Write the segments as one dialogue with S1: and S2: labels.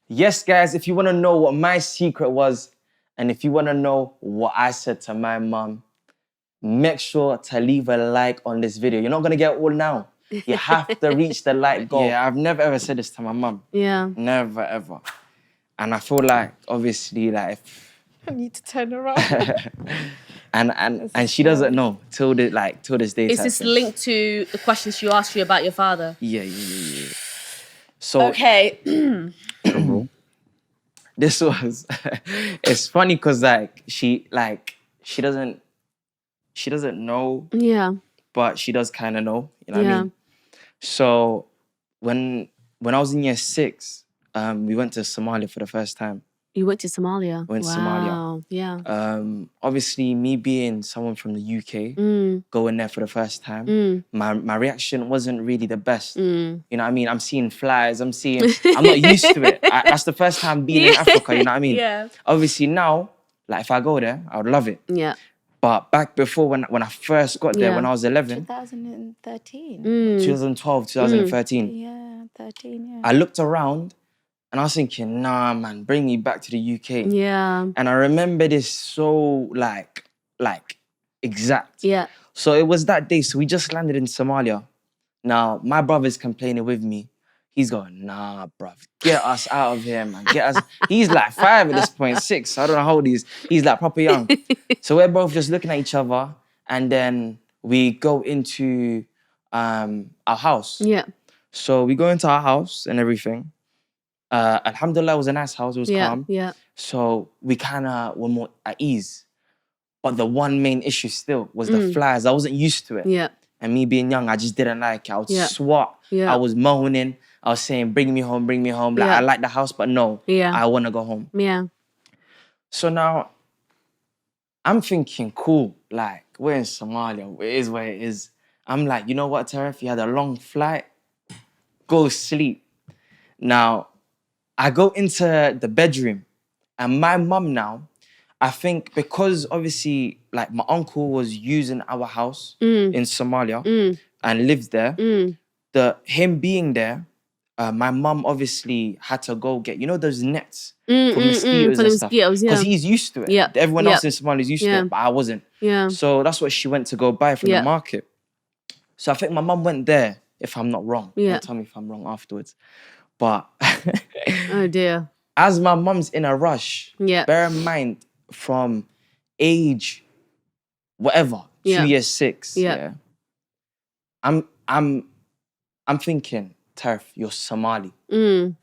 S1: Yes, guys, if you want to know what my secret was, and if you want to know what I said to my mom, make sure to leave a like on this video. You're not going to get all now. You have to reach the like goal. Yeah, I've never ever said this to my mum.
S2: Yeah.
S1: Never ever. And I feel like, obviously, like...
S3: I need to turn around.
S1: and she doesn't know till this day.
S2: Is this linked to the questions she asked you about your father?
S1: Yeah. So...
S2: Okay.
S1: This was... it's funny because, like, she doesn't know...
S2: Yeah.
S1: But she does kind of know, you know what I mean? So when I was in year 6, we went to Somalia for the first time.
S2: You went to Somalia?
S1: Went to Somalia.
S2: Yeah.
S1: Obviously, me being someone from the UK, going there for the first time, my reaction wasn't really the best. You know what I mean? I'm seeing flies, I'm not used to it. That's the first time being in Africa, you know what I mean?
S2: Yeah.
S1: Obviously now, like if I go there, I would love it.
S2: Yeah.
S1: But back before, when I first got there, when I was 11...
S3: 2013.
S1: 2012, 2013.
S3: Yeah, 13, yeah.
S1: I looked around and I was thinking, nah, man, bring me back to the UK.
S2: Yeah.
S1: And I remember this so, like exact.
S2: Yeah.
S1: So it was that day. So we just landed in Somalia. Now, my brother's complaining with me. He's going, nah, bruv, get us out of here, man. Get us. He's like 5 at this point, 6. I don't know how old he is. He's like proper young. So we're both just looking at each other. And then we go into our house.
S2: Yeah.
S1: So we go into our house and everything. Alhamdulillah, it was a nice house. It was calm.
S2: Yeah.
S1: So we kind of were more at ease. But the one main issue still was the flies. I wasn't used to it.
S2: Yeah.
S1: And me being young, I just didn't like it. I would swat.
S2: Yeah.
S1: I was moaning. I was saying, bring me home, bring me home. Like, I like the house, but no, I want to go home.
S2: Yeah.
S1: So now, I'm thinking, cool, like, we're in Somalia. It is where it is. I'm like, you know what, Tarif? You had a long flight. Go sleep. Now, I go into the bedroom. And my mum now, I think because obviously, like, my uncle was using our house in Somalia and lived there, him being there, my mum obviously had to go get, you know, those nets for mosquitoes and stuff. Because he's used to it.
S2: Yeah.
S1: Everyone else in Somalia is used to it, but I wasn't.
S2: Yeah.
S1: So that's what she went to go buy from the market. So I think my mum went there, if I'm not wrong.
S2: Yeah.
S1: Tell me if I'm wrong afterwards. But
S2: oh dear.
S1: As my mum's in a rush, bear in mind from age whatever, 2 years 6. I'm thinking, Tarif, you're Somali. You're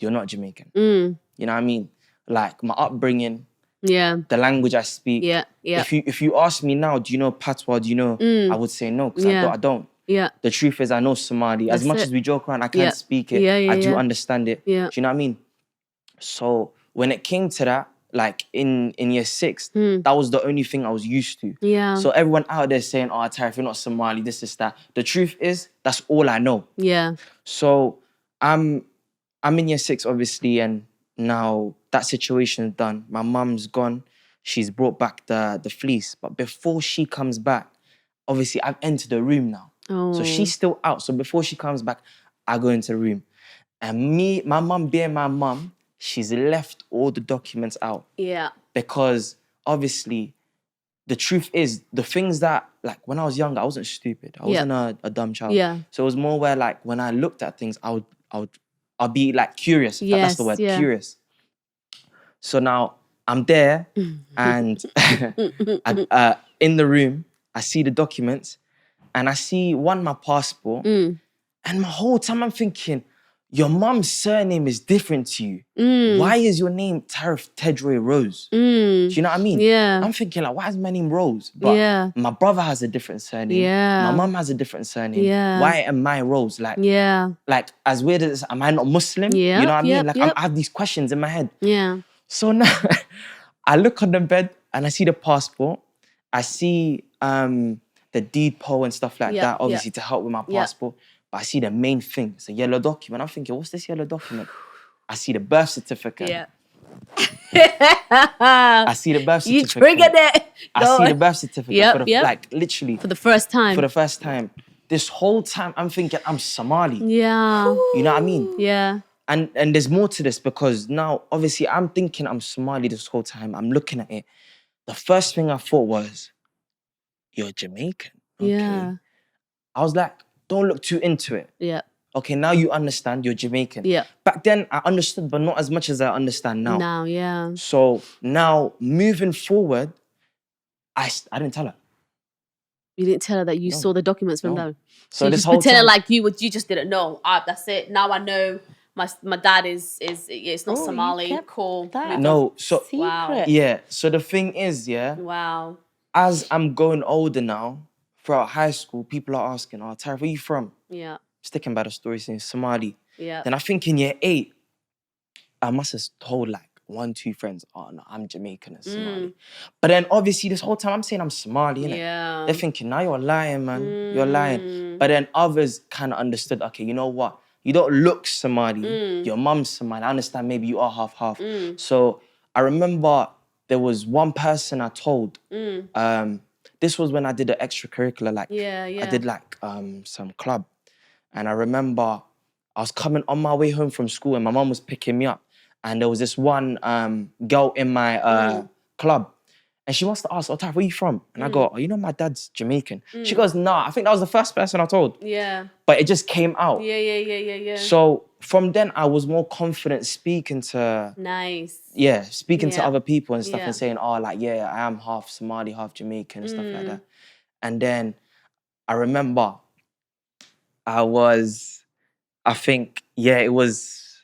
S1: not Jamaican. You know what I mean? Like my upbringing, the language I speak. If you ask me now, do you know Patois? Do you know? I would say no, because I don't. The truth is, I know Somali. As much as we joke around, I can't speak it. I do understand it. Do you know what I mean? So when it came to that, like in year 6, that was the only thing I was used to. So everyone out there saying, oh, Tarif, you're not Somali, this, that. The truth is, that's all I know. So I'm in year 6, obviously, and now that situation's done. My mum's gone. She's brought back the fleece. But before she comes back, obviously, I've entered the room now. So she's still out. So before she comes back, I go into the room. And my mum being my mum, she's left all the documents out. Because obviously, the truth is, the things that, like, when I was younger, I wasn't stupid. I wasn't a dumb child. So it was more where, like, when I looked at things, I'll be, like, curious. That's the word, curious. So now, I'm there, and in the room, I see the documents, and I see my passport, and my whole time I'm thinking, your mum's surname is different to you. Why is your name Tarif Tedroy Rose? Do you know what I mean? I'm thinking, like, why is my name Rose? But my brother has a different surname. My mum has a different surname. Why am I Rose? Like, as weird as, am I not Muslim? You know what I mean? Like, I have these questions in my head. So now, I look on the bed and I see the passport. I see the deed poll and stuff like that, obviously to help with my passport. But I see the main thing. It's a yellow document. I'm thinking, what's this yellow document? I see the birth certificate. I see the birth certificate.
S2: You triggered it.
S1: I see the birth certificate. Like, literally.
S2: For the first time.
S1: For the first time. This whole time, I'm thinking, I'm Somali.
S2: Yeah.
S1: You know what I mean?
S2: Yeah.
S1: and there's more to this because now, obviously, I'm thinking I'm Somali this whole time. I'm looking at it. The first thing I thought was, you're Jamaican. Okay.
S2: Yeah.
S1: I was like, don't look too into it.
S2: Yeah.
S1: Okay, now you understand you're Jamaican.
S2: Yeah.
S1: Back then, I understood, but not as much as I understand now.
S2: Now, yeah.
S1: So now, moving forward, I didn't tell her.
S2: You didn't tell her that you saw the documents from them.
S1: So
S2: you
S1: this
S2: just
S1: whole
S2: pretended
S1: time,
S2: like you just didn't know. That's it. Now I know my dad is it's not Somali. Cool.
S1: no, so
S3: secret.
S2: Wow.
S1: yeah. So the thing is,
S2: Wow.
S1: as I'm going older now, throughout high school, people are asking, "Oh, Tara, where you from?"
S2: Yeah.
S1: Sticking by the story, saying Somali.
S2: Yeah.
S1: Then I think in year 8, I must have told like 1, 2 friends, "Oh no, I'm Jamaican and Somali." But then obviously this whole time I'm saying I'm Somali, innit?
S2: Yeah.
S1: They're thinking, "Now you're lying, man. You're lying." But then others kind of understood, okay, you know what? You don't look Somali. Your mum's Somali. I understand maybe you are half-half. So I remember there was one person I told. This was when I did an extracurricular, like I did like some club. And I remember I was coming on my way home from school and my mum was picking me up. And there was this one girl in my club. And she wants to ask, "Oh, Tara, where you from?" And I go, "Oh, you know my dad's Jamaican." She goes, "Nah." I think that was the first person I told.
S2: Yeah.
S1: But it just came out.
S2: Yeah.
S1: So from then I was more confident speaking to...
S2: Nice.
S1: Yeah, speaking to
S2: Yeah.
S1: other people and stuff
S2: Yeah.
S1: and saying, "Oh, like, yeah, I am half Somali, half Jamaican," and stuff like that. And then I remember I think, it was...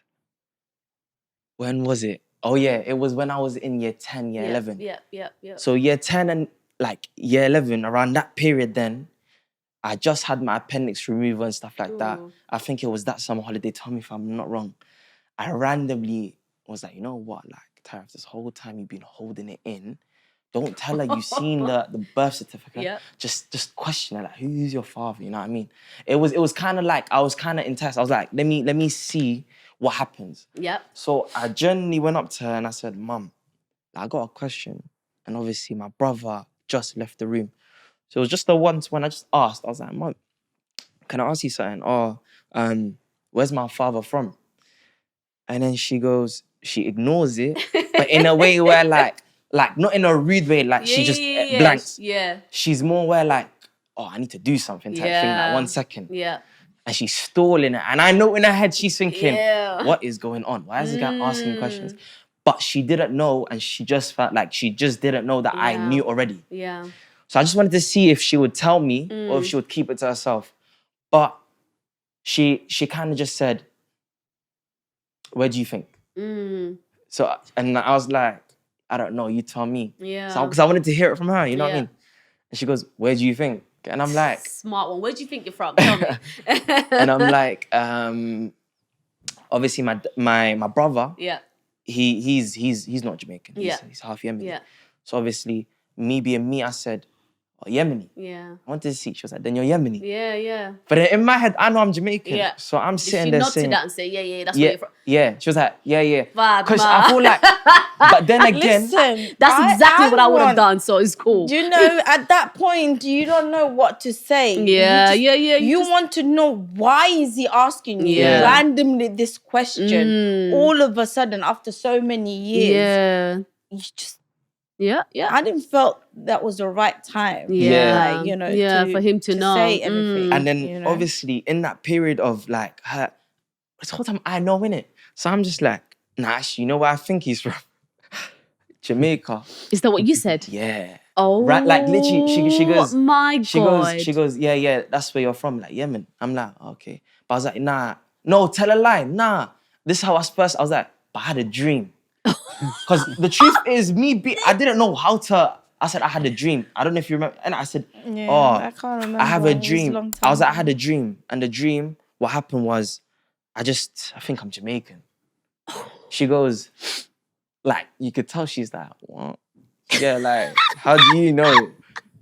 S1: When was it? Oh, yeah, it was when I was in year 10, year 11.
S2: Yeah.
S1: So year 10 and like year 11, around that period then, I just had my appendix removal and stuff like that. I think it was that summer holiday, tell me if I'm not wrong. I randomly was like, you know what, like, Tara, this whole time you've been holding it in, don't tell her you've seen the birth certificate.
S2: Yeah.
S1: Just question her, like, who's your father? You know what I mean? It was kind of like, I was kind of intense. I was like, let me see what happens.
S2: Yep.
S1: So I genuinely went up to her and I said, "Mum, I got a question." And obviously my brother just left the room. So it was just the once when I just asked, I was like, "Mum, can I ask you something? Or where's my father from?" And then she ignores it, but in a way where like not in a rude way, like she just blanks.
S2: Yeah.
S1: She's more where like, "Oh, I need to do something," type thing, like 1 second.
S2: Yeah.
S1: And she's stalling it. And I know in her head she's thinking,
S2: Yeah.
S1: what is going on? Why is this guy asking questions? But she didn't know, and she just felt like she just didn't know that I knew already.
S2: Yeah.
S1: So I just wanted to see if she would tell me or if she would keep it to herself. But she kind of just said, "Where do you think?" So, and I was like, "I don't know, you tell me."
S2: Yeah.
S1: So, because I wanted to hear it from her, you know what I mean? And she goes, "Where do you think?" And I'm like...
S2: Smart one. Where do you think you're from? Tell me.
S1: And I'm like, obviously my brother, he's not Jamaican. He's half Yemeni.
S2: Yeah.
S1: So obviously, me being me, I said, "Oh, Yemeni."
S2: Yeah.
S1: I wanted to see. She was like, "Then you're Yemeni."
S2: Yeah.
S1: But then in my head, I know I'm Jamaican.
S2: Yeah.
S1: So I'm sitting
S2: She
S1: there
S2: nodded
S1: saying...
S2: that and say, yeah, that's where you're from.
S1: Yeah. She was like, yeah.
S2: Bad
S1: Because
S2: man.
S1: I feel like... But then again...
S3: Listen,
S2: That's exactly what I would have done, so it's cool.
S3: Do you know, at that point, you don't know what to say.
S2: Yeah.
S3: You want to know, why is he asking you randomly this question all of a sudden after so many years?
S2: Yeah.
S3: You just...
S2: Yeah.
S3: I didn't felt that was the right time.
S2: Yeah.
S3: Like, you know,
S2: for him to know.
S3: say anything.
S1: And then
S3: you know?
S1: obviously in that period of like her... This whole time I know, innit? So I'm just like, nah, actually, you know where I think he's from? Jamaica.
S2: Is that what you said?
S1: Yeah.
S2: Oh,
S1: right, like literally, she goes,
S2: my God.
S1: She goes, yeah, that's where you're from, like Yemen. I'm like, okay. But I was like, nah, no, tell a lie, nah. This is how I was like, but I had a dream. Because the truth is, I didn't know how to, I said I had a dream. I don't know if you remember. And I said,
S3: I can't remember.
S1: I have a
S3: It was
S1: dream.
S3: long time
S1: I was like, I
S3: ago.
S1: had a dream. And the dream, what happened was, I think I'm Jamaican. She goes, like, you could tell she's like, what? Yeah, like, how do you know?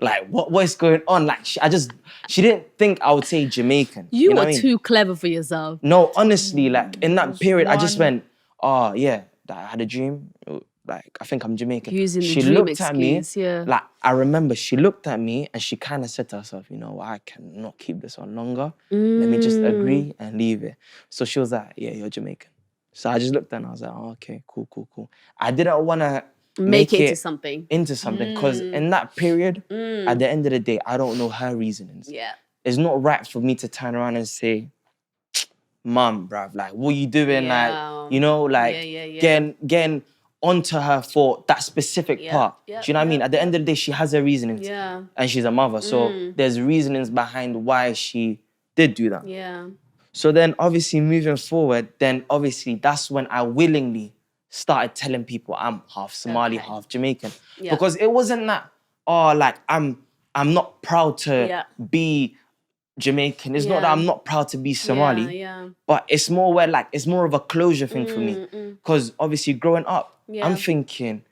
S1: Like, what's going on? Like, she didn't think I would say Jamaican.
S2: You
S1: know
S2: were
S1: what I mean?
S2: too clever for yourself.
S1: No, honestly, like, in that period, I just went, oh, yeah, I had a dream. Like, I think I'm Jamaican.
S2: Using the
S1: She
S2: dream
S1: looked at me,
S2: excuse,
S1: like, I remember she looked at me and she kind of said to herself, you know, I cannot keep this on longer. Let me just agree and leave it. So she was like, yeah, you're Jamaican. So I just looked at it and I was like, oh, okay, cool. I didn't want to
S2: make it into something.
S1: Because in that period, at the end of the day, I don't know her reasonings.
S2: Yeah.
S1: It's not right for me to turn around and say, Mum, bruv, like, what are you doing?
S2: Yeah.
S1: Like, you know, like, getting onto her for that specific part. Do you know what I mean? At the end of the day, she has her reasonings.
S2: Yeah.
S1: And she's a mother. So there's reasonings behind why she did do that.
S2: Yeah.
S1: So then obviously moving forward, then obviously that's when I willingly started telling people I'm half Somali, half Jamaican. Yeah. Because it wasn't that, like, I'm not proud to be Jamaican. It's not that I'm not proud to be Somali. But it's more where, like, it's more of a closure thing for me. Because obviously growing up, I'm thinking,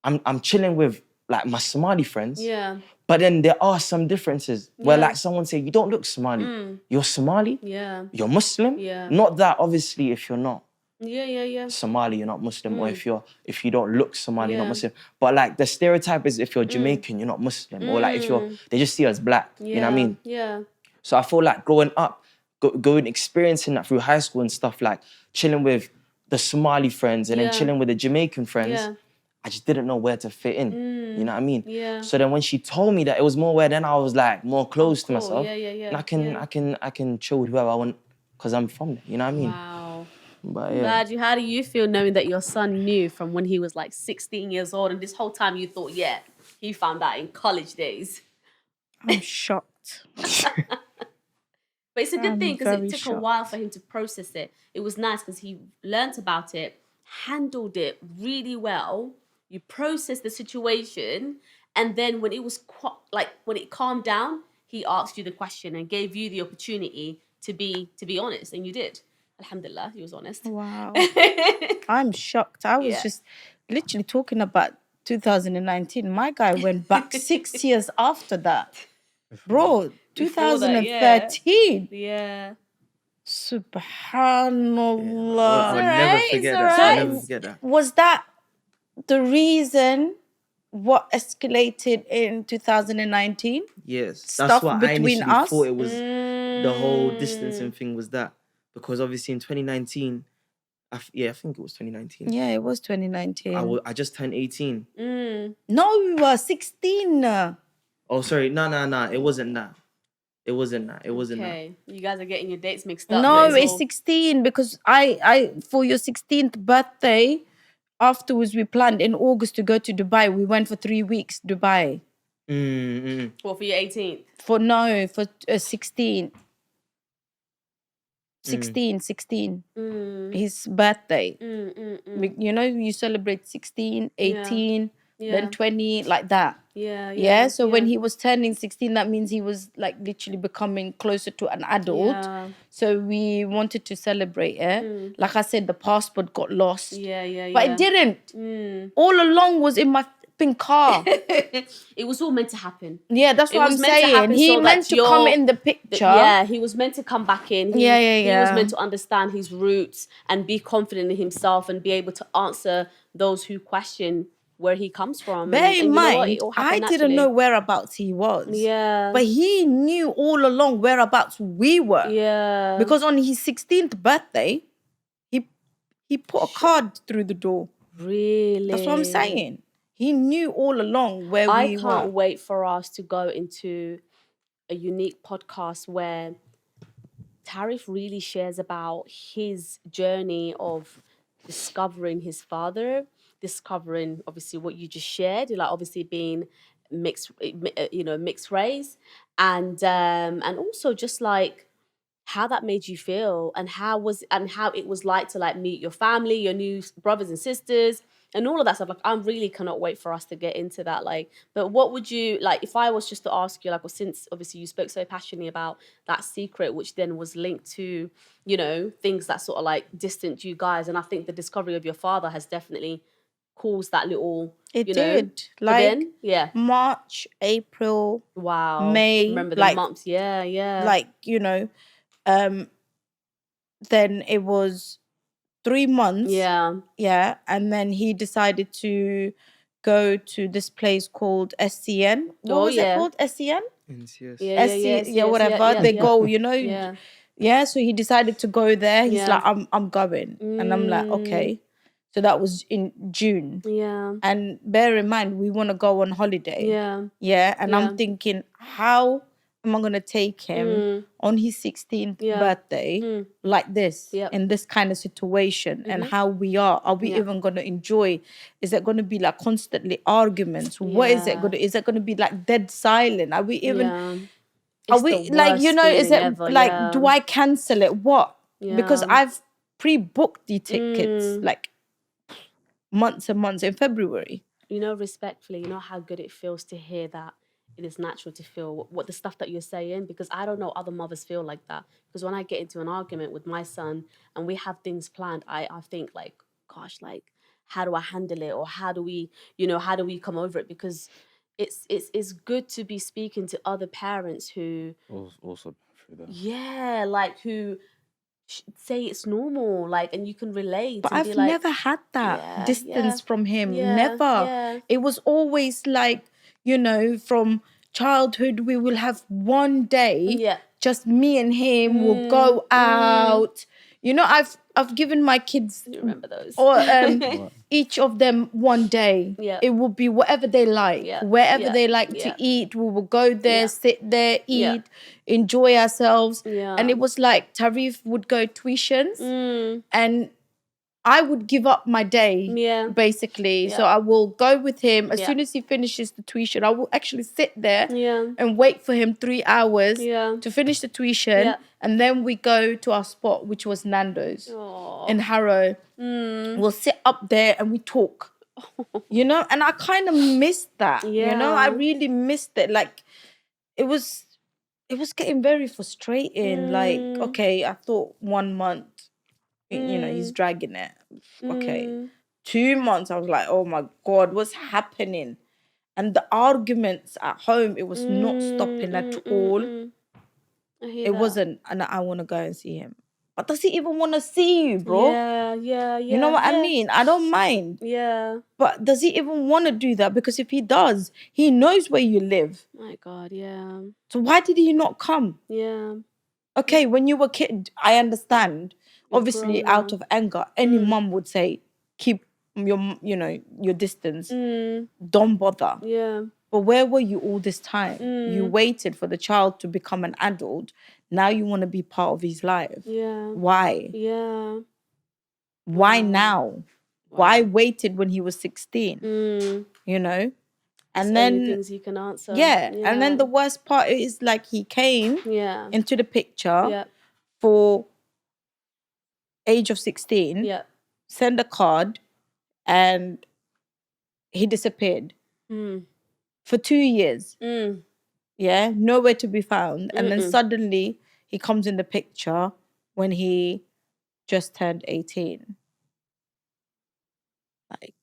S1: I'm chilling with, like, my Somali friends.
S2: Yeah.
S1: But then there are some differences where, like, someone say, you don't look Somali. You're Somali?
S2: Yeah.
S1: You're Muslim?
S2: Yeah.
S1: Not that, obviously, if you're not
S2: Yeah.
S1: Somali, you're not Muslim. Or if you don't look Somali, you're not Muslim. But, like, the stereotype is if you're Jamaican, you're not Muslim. Or, like, they just see you as black. You know what I mean?
S2: Yeah.
S1: So I feel like growing up, experiencing that through high school and stuff, like, chilling with the Somali friends and then chilling with the Jamaican friends, I just didn't know where to fit in. You know what I mean?
S2: Yeah.
S1: So then when she told me that, it was more where then I was like more close to myself.
S2: Yeah.
S1: And I can chill with whoever I want because I'm from there. You know what I mean?
S2: Wow.
S1: But yeah.
S2: How do you feel knowing that your son knew from when he was like 16 years old and this whole time you thought, he found out in college days?
S3: I'm shocked.
S2: But it's a good thing because it took a while for him to process it. It was nice because he learnt about it, handled it really well. You processed the situation, and then when it was when it calmed down, he asked you the question and gave you the opportunity to be honest, and you did. Alhamdulillah, he was honest.
S3: Wow. I'm shocked. I was just literally talking about 2019. My guy went back 6 years after that. Bro, 2013.
S2: Yeah.
S3: Subhanallah.
S1: I'll never forget that. I'll never forget that.
S3: Was that the reason what escalated in 2019?
S1: Yes.
S3: Stuff
S1: That's what I
S3: between
S1: initially
S3: us?
S1: thought it was. The whole distancing thing was that. Because obviously in 2019, I think it was 2019.
S3: Yeah, it was 2019.
S1: I just turned 18.
S3: No, we were 16.
S1: Oh, sorry. No. It wasn't that. It wasn't that.
S2: Okay. You guys are getting your dates mixed up.
S3: No, it's 16 because I for your 16th birthday, afterwards we planned in August to go to Dubai. We went for 3 weeks, Dubai.
S2: What, for your 18th?
S3: For 16. 16. His birthday. You celebrate 16, 18, then 20, like that. Yeah. So when he was turning 16, that means he was like literally becoming closer to an adult. Yeah. So we wanted to celebrate it. Like I said, the passport got lost. But it didn't. All along was in my car.
S2: It was all meant to happen.
S3: Yeah, that's what I'm saying. He meant to come in the picture.
S2: He was meant to come back in. He was meant to understand his roots and be confident in himself and be able to answer those who question where he comes from.
S3: Bear in mind, I didn't know whereabouts he was.
S2: Yeah.
S3: But he knew all along whereabouts we were.
S2: Yeah.
S3: Because on his 16th birthday, he put a card through the door.
S2: Really?
S3: That's what I'm saying. He knew all along where we were.
S2: I can't wait for us to go into a unique podcast where Tarif really shares about his journey of discovering his father, discovering obviously what you just shared, like obviously being mixed race, and also just like how that made you feel and how it was like to like meet your family, your new brothers and sisters, and all of that stuff. Like, I really cannot wait for us to get into that. Like, but what would you like if I was just to ask you, like, well, since obviously you spoke so passionately about that secret, which then was linked to, things that sort of like distant you guys, and I think the discovery of your father has definitely caused that little.
S3: It did. Like,
S2: then,
S3: March, April,
S2: wow,
S3: May.
S2: Remember the months? Yeah.
S3: Like, then it was 3 months. Yeah. And then he decided to go to this place called SCN. What was it called? SCN?
S1: Yes.
S3: Whatever. They go, Yeah, so he decided to go there. He's like, I'm going. And I'm like, okay. So that was in June.
S2: Yeah.
S3: And bear in mind, we want to go on holiday.
S2: Yeah.
S3: Yeah. And I'm thinking, how am I going to take him on his 16th birthday like this, in this kind of situation, and how we are? Are we even going to enjoy? Is it going to be like constantly arguments? What is it going to, is it going to be like dead silent? Are we even, are we like, you know, is it
S2: ever,
S3: like, do I cancel it? What? Because I've pre-booked the tickets like months and months in February.
S2: You know, respectfully, you know how good it feels to hear that it is natural to feel what the stuff that you're saying, because I don't know other mothers feel like that. Because when I get into an argument with my son and we have things planned, I think like, gosh, like, how do I handle it? Or how do we, you know, how do we come over it? Because it's good to be speaking to other parents who
S1: also through that.
S2: Yeah, like who say it's normal, like, and you can relate.
S3: But
S2: and
S3: I've
S2: be like,
S3: never had that distance from him. Never.
S2: Yeah.
S3: It was always like, you know, from childhood, we will have one day, just me and him will go out. You know, I've given my kids,
S2: you remember those,
S3: or each of them one day. It will be whatever they like, wherever they like to eat. We will go there, sit there, eat, enjoy ourselves. And it was like Tarif would go tuitions, and I would give up my day, basically. So I will go with him. As soon as he finishes the tuition, I will actually sit there and wait for him 3 hours to finish the tuition. And then we go to our spot, which was Nando's in Harrow. We'll sit up there and we talk, you know? And I kind of missed that, you know? I really missed it. Like, it was getting very frustrating. Like, okay, I thought 1 month, you know, he's dragging it. Okay. 2 months, I was like, oh my God, what's happening? And the arguments at home, it was not stopping at all. It wasn't, and I want to go and see him. But does he even want to see you, bro?
S2: Yeah.
S3: You know what I mean? I don't mind.
S2: Yeah.
S3: But does he even want to do that? Because if he does, he knows where you live.
S2: My God, yeah.
S3: So why did he not come?
S2: Yeah.
S3: Okay, when you were a kid, I understand. Obviously, out of anger, any mum would say, keep your distance. Don't bother.
S2: Yeah.
S3: But where were you all this time? You waited for the child to become an adult. Now you want to be part of his life.
S2: Yeah.
S3: Why?
S2: Yeah.
S3: Why now? Why waited when he was 16? You know? And then
S2: things you can answer.
S3: Yeah. And then the worst part is like he came into the picture for age of 16, send a card, and he disappeared for 2 years. Yeah, nowhere to be found. And then suddenly he comes in the picture when he just turned 18. Like,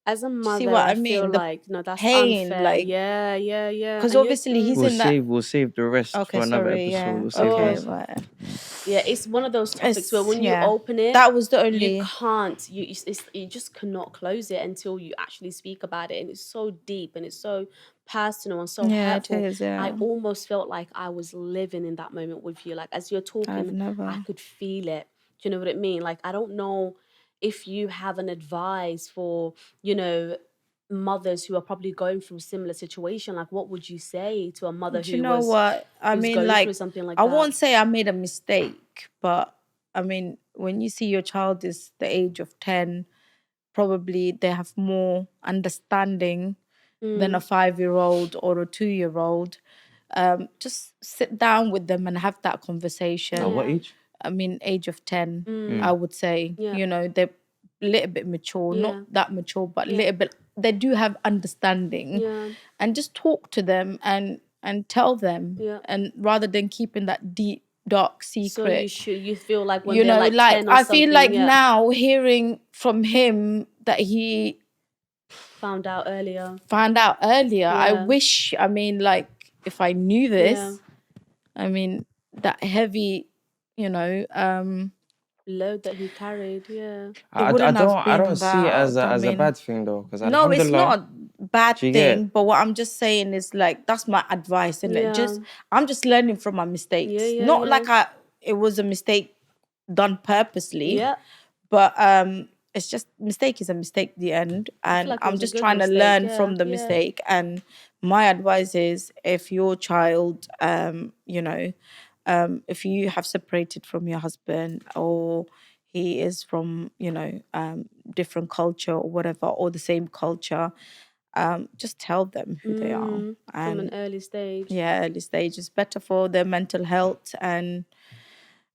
S2: as a mother,
S3: see what I mean?
S2: feel
S3: The
S2: like, no, that's
S3: pain,
S2: unfair.
S3: like,
S2: yeah.
S3: because obviously he's in that.
S1: We'll save the rest for another episode. We'll save
S3: Okay,
S1: the rest.
S3: right.
S2: Yeah, it's one of those topics where when you open it,
S3: that was the only.
S2: You can't. You just cannot close it until you actually speak about it, and it's so deep and it's so personal and so hurtful.
S3: It is,
S2: I almost felt like I was living in that moment with you. Like, as you're talking, I could feel it. Do you know what I mean? Like, I don't know if you have an advice for, you know, mothers who are probably going through a similar situation. Like, what would you say to a mother who was going through something like that?
S3: I won't say I made a mistake, but I mean, when you see your child is the age of 10, probably they have more understanding than a 5-year-old or a 2-year-old. Just sit down with them and have that conversation.
S1: At what age?
S3: I mean, age of 10, I would say. You know, they're a little bit mature, not that mature, but a little bit. They do have understanding. And just talk to them and tell them. And rather than keeping that deep, dark secret.
S2: So you feel like when
S3: you
S2: they're
S3: know,
S2: like 10 or
S3: I feel like
S2: now
S3: hearing from him that he
S2: found out earlier.
S3: I wish, I mean, like, if I knew this, I mean, that heavy, you know,
S2: load that he carried,
S1: I don't see it as a bad thing though, because
S3: no, it's not. bad thing, but what I'm just saying is like, that's my advice. And I'm just learning from my mistakes. Not like it was a mistake done purposely. Yeah. But it's just, mistake is a mistake at the end. And like I'm just trying to learn from the mistake. And my advice is, if your child, if you have separated from your husband, or he is from, different culture or whatever, or the same culture, just tell them who they are.
S2: And from an early stage.
S3: Yeah, early stage is better for their mental health, and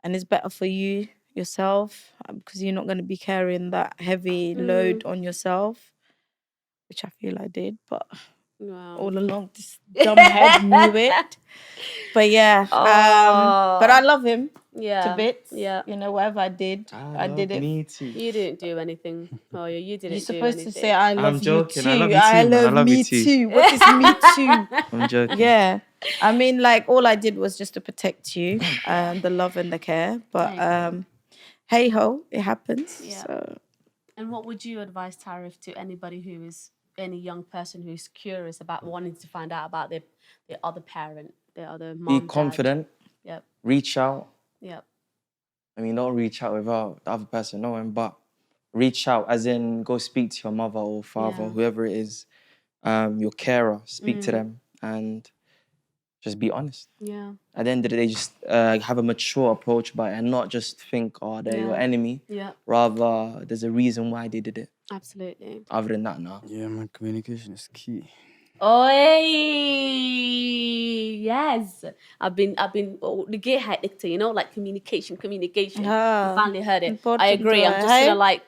S3: it's better for you yourself, because you're not going to be carrying that heavy load on yourself, which I feel I did, but all along this dumb head knew it. But but I love him to bits. Yeah. Whatever I did, I did it.
S1: Me too.
S2: You didn't do anything. Oh, you didn't.
S3: You're supposed to say, I love you too.
S1: I love me too.
S3: What is me too?
S1: I'm joking.
S3: Yeah. I mean, like, all I did was just to protect you, the love and the care. But hey ho, it happens. Yeah. So.
S2: And what would you advise, Tarif, to anybody any young person who's curious about wanting to find out about their other parent, their other mom?
S1: Be confident.
S2: Yep.
S1: Reach out.
S2: Yep.
S1: I mean, don't reach out without the other person knowing, but reach out, as in go speak to your mother or father, whoever it is, your carer, speak to them, and just be honest.
S2: Yeah.
S1: At the end of the day, just have a mature approach about it, and not just think, they're your enemy. Yeah. Rather, there's a reason why they did it.
S2: Absolutely.
S1: Other than that, no.
S4: Yeah, man, communication is key.
S2: Oh, yes. I've been the gay hectic, like communication. I finally heard it. I agree. I'm just gonna like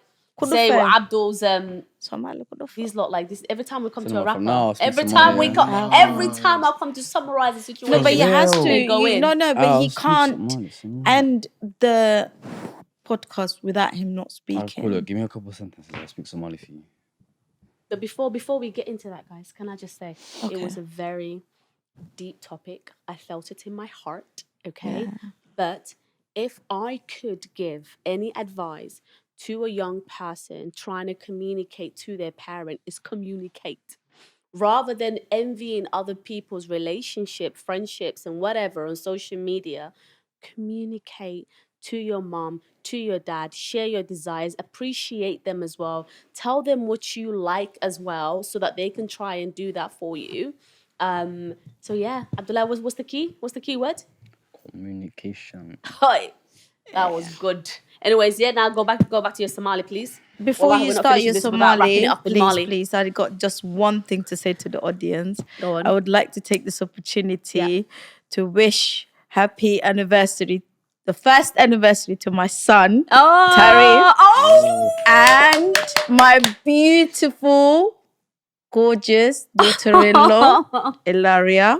S2: say what Abdul's these lot like this. Every time we come to a rapper, every time I come to summarize the situation.
S3: No, but he has to go in. No, but he can't end the podcast without him not speaking.
S4: Look, give me a couple of sentences. I'll speak Somali for you.
S2: But before we get into that, guys, can I just say it was a very deep topic. I felt it in my heart, okay? Yeah. But if I could give any advice to a young person trying to communicate to their parent, is communicate. Rather than envying other people's relationship, friendships, and whatever on social media, communicate to your mom, to your dad, share your desires, appreciate them as well. Tell them what you like as well, so that they can try and do that for you. So yeah, Abdullah, what's the key? What's the key word?
S4: Communication.
S2: Hi. That was good. Anyways, now go back to your Somali, please.
S3: Before you start your Somali, please, I got just one thing to say to the audience.
S2: Go on.
S3: I would like to take this opportunity to wish happy anniversary, the first anniversary, to my son, Tari, and my beautiful, gorgeous daughter-in-law, Ilaria.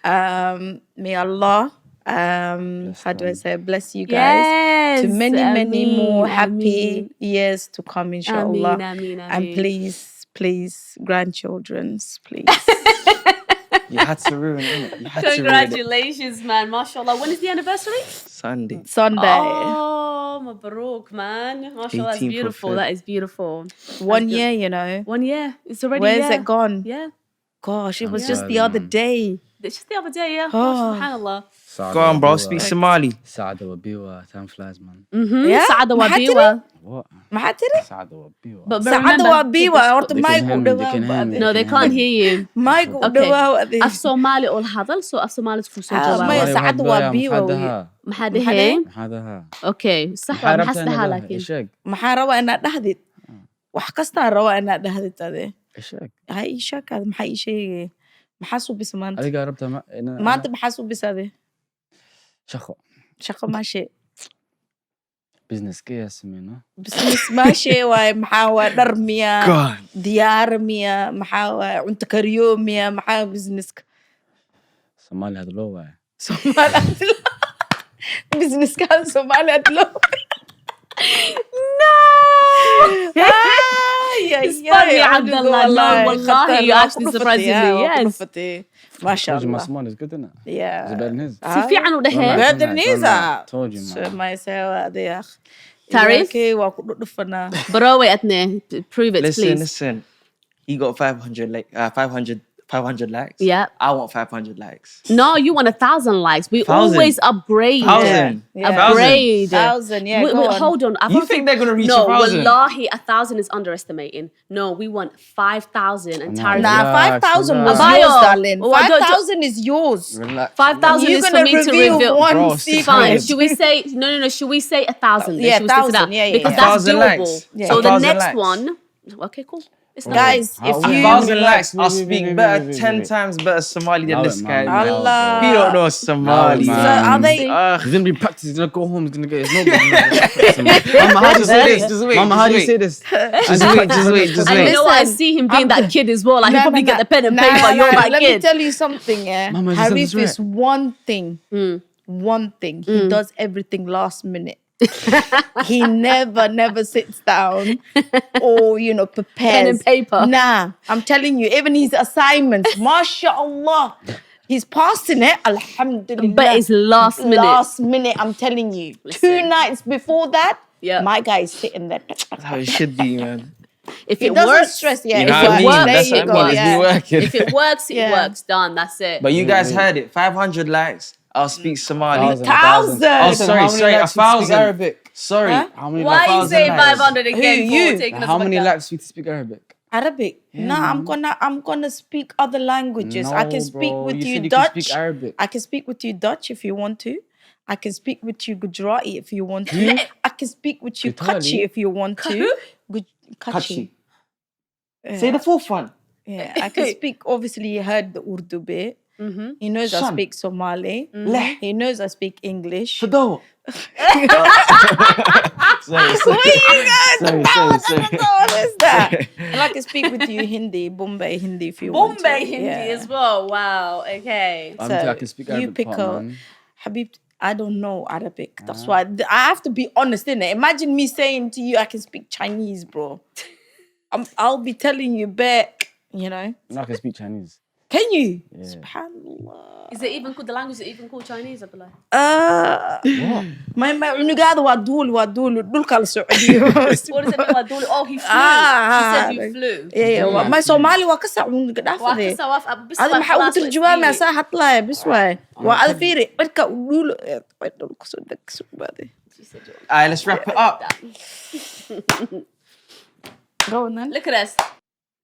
S3: May Allah, how do I say, bless you guys to many more happy years to come, inshallah.
S2: Ameen.
S3: And please, grandchildren, please.
S1: You had to ruin it.
S2: Congratulations, man. MashaAllah. When is the anniversary?
S1: Sunday.
S2: Oh, Mabarook, man. MashaAllah, that's beautiful. That is beautiful.
S3: 1 year,
S2: 1 year. It's already
S3: Where's it gone?
S2: Yeah.
S3: Gosh, it was just the other day.
S2: It's just the other day, yeah. SubhanAllah.
S1: Go on, bro. Speak Somali.
S4: Saada wa biwa. Time flies, man.
S3: Yeah?
S2: Saada wa biwa.
S4: What?
S3: Mahatiri?
S4: Saada wa biwa.
S2: But
S3: Saada wa biwa.
S2: No, they can't hear you.
S3: Okay.
S2: Af Somali ul hadal, so af Somali تكون صوت
S3: ما سعد وبيوة
S4: محادها.
S2: Okay. صح محسدها لكن.
S3: محاروا أنا دهدت. وحكستها روا أنا دهدت هذه.
S4: إيشك.
S3: هاي إيشك هذا محي شيء. محاسوب بسمان.
S4: أنا قربتها
S3: ما أنت محاسوب بس هذه. شخو ماشي.
S4: بزنس كي اسمينه.
S3: بزنس ماشي ومحاوى درمية. ديار مية محاوى أنت كريوم مية محاوى بزنسك.
S4: Somali هذا لو
S3: Somali هذا لو. بزنس كان Somali هذا لو. No.
S2: يا عبد الله. No, والله you actually surprised me. Yes.
S3: ما شاء الله.
S4: Somali is good, isn't it?
S3: Yeah.
S4: It's better than his.
S2: في عنو ده.
S3: better than his.
S4: Told you, man.
S3: ما يسوي هذا يا أخي.
S2: Tarif.
S3: Okay, وأقول دفنا.
S2: Bro, wait, prove it, please.
S1: Listen. he got 500 likes.
S2: Yeah.
S1: I want 500 likes.
S2: No, you want 1,000 likes. We
S1: 1,000.
S2: always upgrade.
S1: 1,000.
S2: Upgrade.
S3: 1,000, yeah,
S2: Wait, hold on.
S1: You think they're going to reach
S2: no,
S1: 1,000?
S2: Wallahi, 1,000 is underestimating. No, we want 5,000 and Tariq.
S3: Nah, 5,000 was
S2: Abayo.
S3: yours, darling.
S2: Oh, I don't-
S3: 5,000 is yours.
S4: Relax.
S2: 5,000
S3: You're
S2: is for
S3: gonna
S2: me to
S3: reveal
S2: reveal.
S3: one
S4: Bro,
S3: secret.
S2: Fine. Should we say no? Should we say 1,000?
S3: Yeah,
S2: Should we stick to that?
S3: 1,000. Yeah,
S2: Because
S3: yeah.
S2: that's
S1: 1,000
S2: doable.
S1: likes.
S3: Yeah.
S2: So the
S1: 1,000
S2: next
S1: likes.
S2: one. Okay, cool. It's not
S3: Guys,
S4: How-
S3: if
S4: how-
S3: you...
S1: 1,000 likes, I'll
S4: Wait,
S1: speak
S4: wait,
S1: better,
S4: wait,
S1: 10
S4: wait.
S1: times better Somali than
S4: Allow
S1: this
S4: it,
S1: guy.
S4: man.
S3: Allah.
S1: He don't know Somali.
S4: No,
S3: So
S4: man.
S3: are they...
S4: He's gonna be practicing. He's gonna go home. He's gonna get his notebook. Mama, how do you say this?
S1: Just wait,
S4: Mama,
S1: just
S4: how do you
S1: wait.
S4: say this?
S1: Just
S2: And
S1: wait.
S2: you know what? I
S3: Listen,
S2: see him being that kid as well. Like
S3: No,
S2: he'll probably
S3: no,
S2: get
S3: no.
S2: the pen and
S3: Nah,
S2: paper. You're
S3: nah,
S2: that
S3: let me
S2: kid.
S3: tell you something, yeah.
S4: Mama, just
S3: Harif
S4: right.
S3: is one thing. One thing. He does everything last minute. He never sits down or, prepares.
S2: Pen and paper.
S3: Nah, I'm telling you, even his assignments, mashallah, he's passing it, alhamdulillah.
S2: But it's last minute.
S3: Last minute, I'm telling you. 2 nights before that, my guy is sitting there.
S1: That's how it should be, man.
S2: If
S3: He
S2: it
S3: doesn't
S2: works,
S3: stress, yeah.
S1: You know
S3: it
S1: what I mean?
S3: works.
S1: That's
S3: There you
S1: what
S3: go,
S1: I mean.
S3: yeah.
S1: It's working.
S2: if it works, it
S3: Yeah.
S2: works. Done. That's it.
S1: But you guys heard it. 500 likes, I'll speak Somali.
S3: 1,000.
S1: Oh, sorry, 1,000.
S4: Arabic.
S1: Sorry.
S3: Huh?
S4: How many
S2: Why you
S1: 1,000
S2: say
S1: likes.
S2: 500 again?
S3: Who, you?
S2: for taking us
S4: How
S2: back
S4: many
S2: down?
S4: likes do you speak Arabic?
S3: Arabic. I'm gonna speak other languages. I can speak
S4: bro.
S3: with you
S4: said
S3: Dutch.
S4: Can speak Arabic.
S3: I can speak with you Dutch if you want to. I can speak with you Gujarati if you want to. I can speak with you
S4: Gujarati?
S3: Kachi if you want to.
S1: Kachi.
S3: Yeah.
S1: Say the fourth one.
S3: Yeah, I can speak. Obviously, you heard the Urdu bit. He knows I
S1: Son.
S3: speak Somali.
S1: Leh.
S3: He knows I speak English.
S1: Fado. Sorry.
S3: What is that? And I can speak with you Hindi, Bombay Hindi if you want to.
S2: Bombay Hindi
S3: Yeah.
S2: as well. Wow. Okay.
S4: I can speak Arabic.
S3: You pick
S4: part,
S3: a
S4: man.
S3: Habib. I don't know Arabic. That's why I have to be honest, innit? Imagine me saying to you, I can speak Chinese, bro. I'll be telling you back,
S4: No, I can speak Chinese.
S3: Can you?
S4: Yeah.
S3: Subhanallah.
S2: Is it even called the language? Is it even called Chinese? Abdullah?
S3: ما عنقاد ودول كان سعودي.
S2: What does it mean? Wadul? Oh, he flew. She said you flew.
S3: ايه ما سومالي وكسع عنقاد هذا هذا محاولة الجوامع ساحة طلع بسوي وهذا فيري بركة ودول صدق هذا.
S1: Alright, let's wrap it up.
S3: Go on then.
S2: Look at us.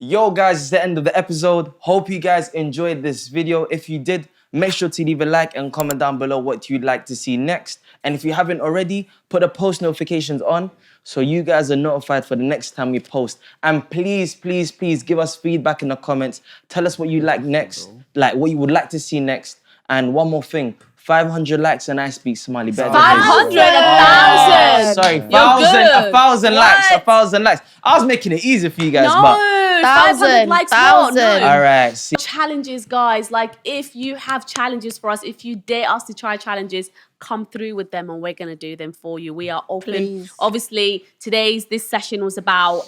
S1: Yo, guys, it's the end of the episode. Hope you guys enjoyed this video. If you did, make sure to leave a like and comment down below what you'd like to see next. And if you haven't already, put the post notifications on so you guys are notified for the next time we post. And please, please, please give us feedback in the comments. Tell us what you like next, like what you would like to see next. And one more thing, 500 likes and I speak Somali better.
S2: 500, 1,000.
S1: Sorry,
S2: good.
S1: 1,000 likes,
S2: What?
S1: 1,000 likes. I was making it easy for you guys,
S2: No,
S1: but
S2: 500 likes more. No.
S1: all right. See.
S2: Challenges, guys. Like, if you have challenges for us, if you dare us to try challenges, come through with them and we're going to do them for you. We are open.
S3: Please.
S2: Obviously, this session was about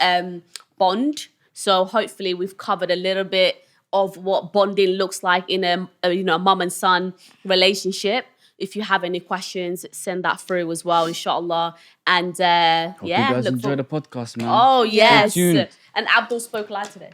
S2: bond. So hopefully we've covered a little bit of what bonding looks like in a mum and son relationship. If you have any questions, send that through as well, inshallah. And
S4: Hope you guys enjoy the podcast, man.
S2: Oh, yes.
S4: Stay tuned.
S2: And Abdul spoke live today.